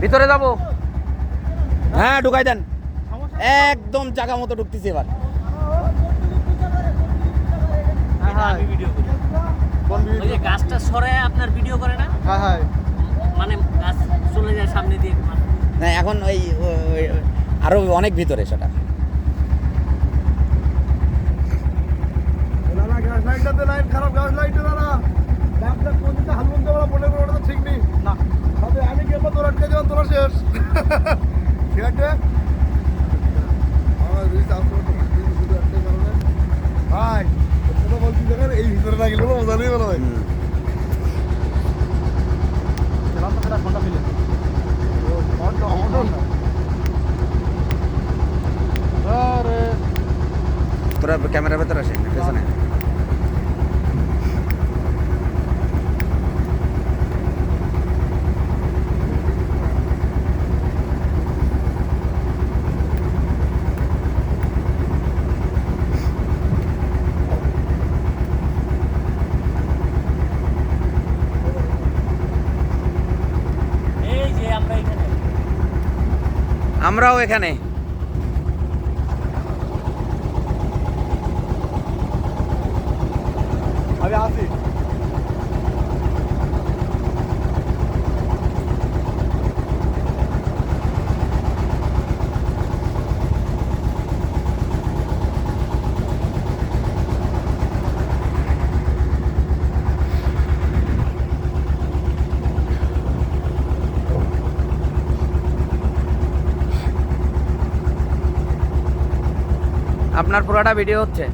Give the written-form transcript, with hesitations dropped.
ভিতরে যাবো। হ্যাঁ ঢুকাই দেন, একদম জায়গা মতো ঢুকতেছি এবার। আমি ভিডিও করি। ওই যে গাছটা সরায় আপনার ভিডিও করে না? হ্যাঁ হ্যাঁ মানে গাছ চলে যায় সামনে দিয়ে। না এখন ওই আরো অনেক ভিতরে সেটা। দাদা গাছ লাইটটাতে লাইট খারাপ, গাছ লাইটে দাদা গাছটা কোন দিকে হালুন দেওয়া মনে করে ওটা তো ঠিক নেই না। তবে আমি গেলে তোর আটকে যাবেন, তোরা শেষ ঠিক আছে। আমার রিস আসলে শুধু একটাই কারণে ভাই কথা বলছি, দেখেন এই ভিতরে না গেলে মজা নেই বলো ভাই। ঠান্ডা ফিলে তোরা ক্যামেরার ভেতরে আসেন পেছনে। এই যে আমরা এখানে। আমরাও এখানে। আমি আসি। আপনার পুরোটা ভিডিও হচ্ছে।